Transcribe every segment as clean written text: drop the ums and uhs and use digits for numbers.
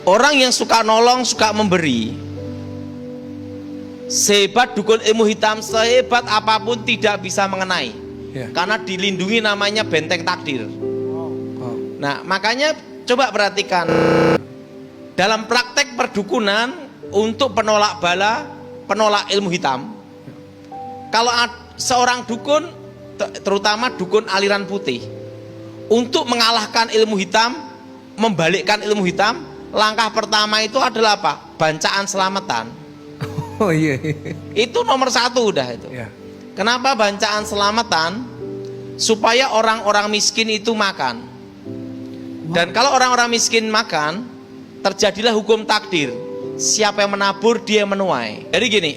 Orang yang suka nolong, suka memberi, sehebat dukun ilmu hitam, sehebat apapun tidak bisa mengenai. Karena dilindungi namanya benteng takdir. Nah, makanya coba perhatikan dalam praktek perdukunan untuk penolak bala, penolak ilmu hitam. Kalau seorang dukun, terutama dukun aliran putih, untuk mengalahkan ilmu hitam, membalikkan ilmu hitam, langkah pertama itu adalah apa? Bancaan selamatan. Oh iya. Itu nomor satu udah itu. Kenapa bancaan selamatan? Supaya orang-orang miskin itu makan. Dan kalau orang-orang miskin makan, terjadilah hukum takdir. Siapa yang menabur, dia yang menuai. Jadi gini,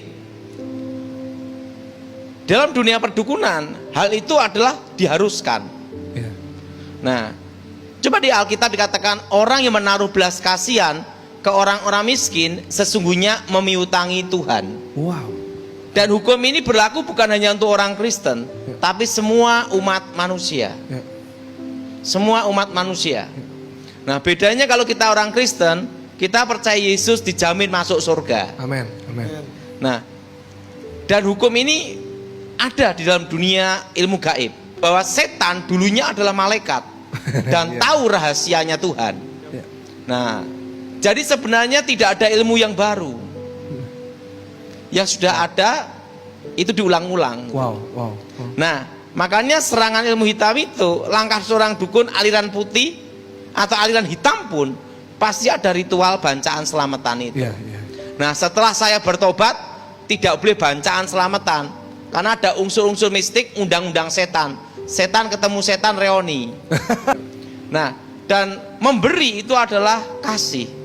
dalam dunia perdukunan, hal itu adalah diharuskan. Nah, coba di Alkitab dikatakan orang yang menaruh belas kasihan ke orang-orang miskin sesungguhnya memiutangi Tuhan. Wow. Dan hukum ini berlaku bukan hanya untuk orang Kristen, tapi semua umat manusia. Semua umat manusia. Nah, bedanya kalau kita orang Kristen, kita percaya Yesus dijamin masuk surga. Amin. Amin. Nah, dan hukum ini ada di dalam dunia ilmu gaib, bahwa setan dulunya adalah malaikat dan tahu rahasianya Tuhan. Nah, jadi sebenarnya tidak ada ilmu yang baru. Yang sudah ada itu diulang-ulang. Wow. Nah, makanya serangan ilmu hitam itu, langkah seorang dukun aliran putih atau aliran hitam pun pasti ada ritual bancaan selamatan itu. Nah, setelah saya bertobat, tidak boleh bancaan selamatan karena ada unsur-unsur mistik, undang-undang setan. Setan ketemu setan reoni. Nah, dan memberi itu adalah kasih.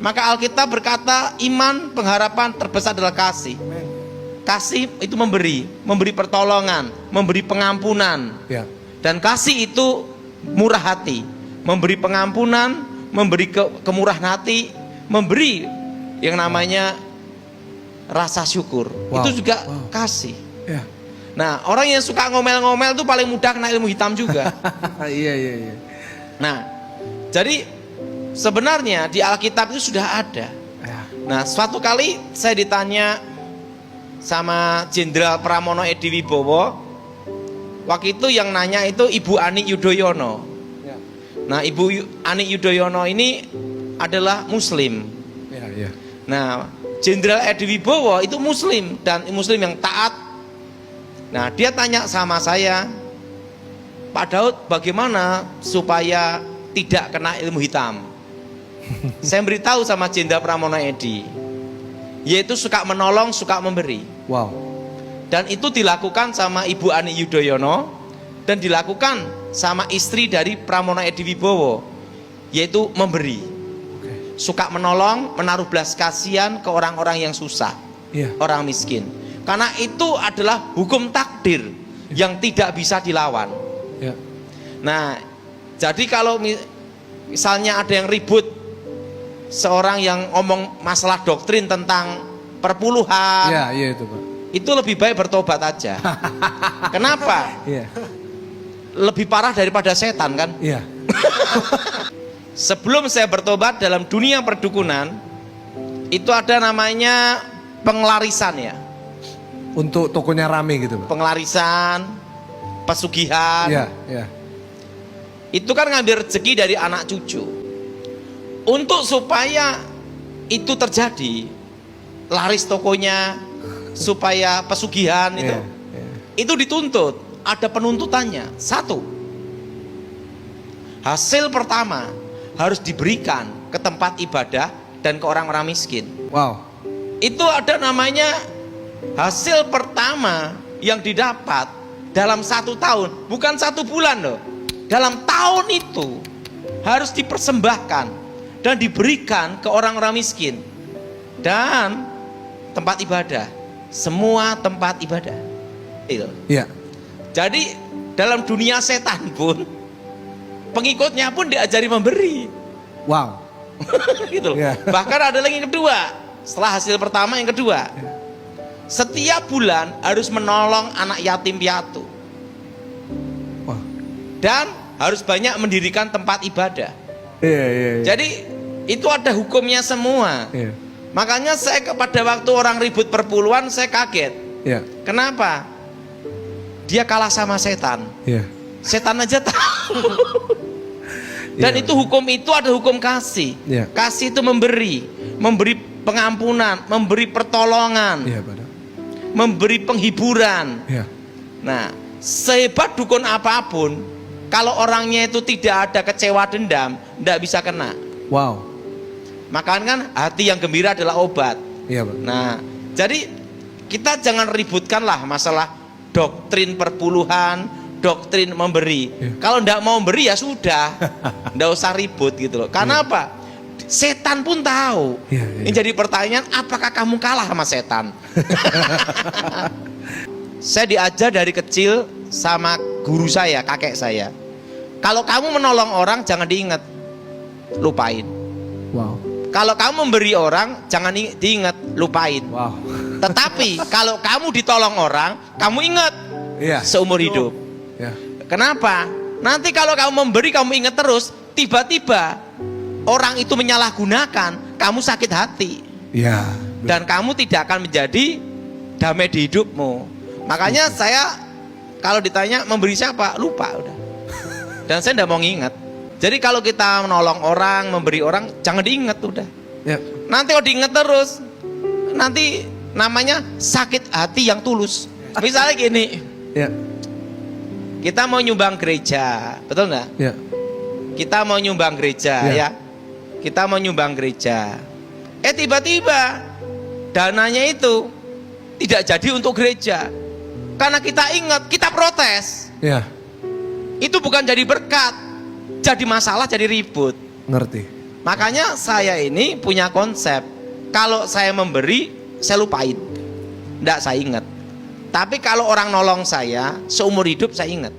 Maka Alkitab berkata iman, pengharapan terbesar adalah kasih. Kasih itu memberi pertolongan, memberi pengampunan. Dan kasih itu murah hati, memberi pengampunan, memberi kemurahan hati, memberi yang namanya rasa syukur. Itu juga kasih. Nah, orang yang suka ngomel-ngomel itu paling mudah kena ilmu hitam juga. Iya. Nah, jadi sebenarnya di Alkitab itu sudah ada. Nah, suatu kali saya ditanya sama Jenderal Pramono Edi Wibowo. Waktu itu yang nanya itu Ibu Ani Yudhoyono. Nah, Ibu Ani Yudhoyono ini adalah Muslim. Nah, Jenderal Edi Wibowo itu Muslim dan Muslim yang taat. Nah, dia tanya sama saya, Pak Daud, bagaimana supaya tidak kena ilmu hitam? Saya beritahu sama Jenderal Pramono Edi, yaitu suka menolong, suka memberi. Wow. Dan itu dilakukan sama Ibu Ani Yudhoyono dan dilakukan sama istri dari Pramono Edi Wibowo, yaitu memberi. Suka menolong, menaruh belas kasihan ke orang-orang yang susah, orang miskin. Karena itu adalah hukum takdir yang tidak bisa dilawan. Nah, jadi kalau misalnya ada yang ribut, seorang yang ngomong masalah doktrin tentang perpuluhan, itu Pak. Itu lebih baik bertobat aja. Kenapa? Lebih parah daripada setan kan? Sebelum saya bertobat dalam dunia perdukunan, itu ada namanya pengelarisan ya. Untuk tokonya rame gitu Pak. Pengelarisan, pesugihan. Itu kan ngambil rezeki dari anak cucu. Untuk supaya itu terjadi, laris tokonya, supaya pesugihan itu dituntut, ada penuntutannya. Satu, hasil pertama harus diberikan ke tempat ibadah dan ke orang-orang miskin. Wow. Itu ada namanya hasil pertama yang didapat dalam 1 tahun, bukan 1 bulan loh. Dalam tahun itu harus dipersembahkan dan diberikan ke orang-orang miskin dan tempat ibadah, semua tempat ibadah. Jadi dalam dunia setan pun pengikutnya pun diajari memberi. Wow. Gitu loh. Bahkan ada lagi yang kedua, setelah hasil pertama yang kedua, setiap bulan harus menolong anak yatim piatu. Dan harus banyak mendirikan tempat ibadah. Jadi Itu ada hukumnya semua. Iya. Makanya saya pada waktu orang ribut perpuluhan saya kaget. Iya. Kenapa? Dia kalah sama setan. Iya. Setan aja tahu. Dan Iya. itu hukum itu ada hukum kasih. Iya. Kasih itu memberi pengampunan, memberi pertolongan, Iya, Pak. memberi penghiburan. Iya. Nah, sehebat dukun apapun, kalau orangnya itu tidak ada kecewa dendam, tidak bisa kena. Wow. Makanya kan hati yang gembira adalah obat. Iya, Pak. Nah, jadi kita jangan ributkanlah masalah doktrin perpuluhan, doktrin memberi. Iya. Kalau tidak mau memberi ya sudah, tidak usah ribut gitu loh. Karena apa? Setan pun tahu. Iya, iya. Ini jadi pertanyaan, apakah kamu kalah sama setan? Saya diajar dari kecil sama guru saya, kakek saya. Kalau kamu menolong orang jangan diingat, lupain. Wow. Kalau kamu memberi orang jangan diingat, lupain. Wow. Tetapi kalau kamu ditolong orang, kamu ingat Iya. seumur hidup. Iya. Kenapa? Nanti kalau kamu memberi kamu ingat terus, tiba-tiba orang itu menyalahgunakan, kamu sakit hati. Iya. Dan kamu tidak akan menjadi damai di hidupmu. Makanya saya kalau ditanya memberi siapa, lupa udah. Dan saya tidak mau ngingat. Jadi kalau kita menolong orang, memberi orang, jangan diingat udah. Iya. Nanti kalau diingat terus, nanti namanya sakit hati yang tulus. Misalnya gini, Iya. kita mau nyumbang gereja, betul nggak? Iya. Kita mau nyumbang gereja, Ya. ya. Kita mau nyumbang gereja. Tiba-tiba dananya itu tidak jadi untuk gereja. Karena kita ingat, kita protes. Iya. Itu bukan jadi berkat, jadi masalah, jadi ribut. Ngerti. Makanya saya ini punya konsep, kalau saya memberi, saya lupain, tidak saya ingat. Tapi kalau orang nolong saya, seumur hidup saya ingat.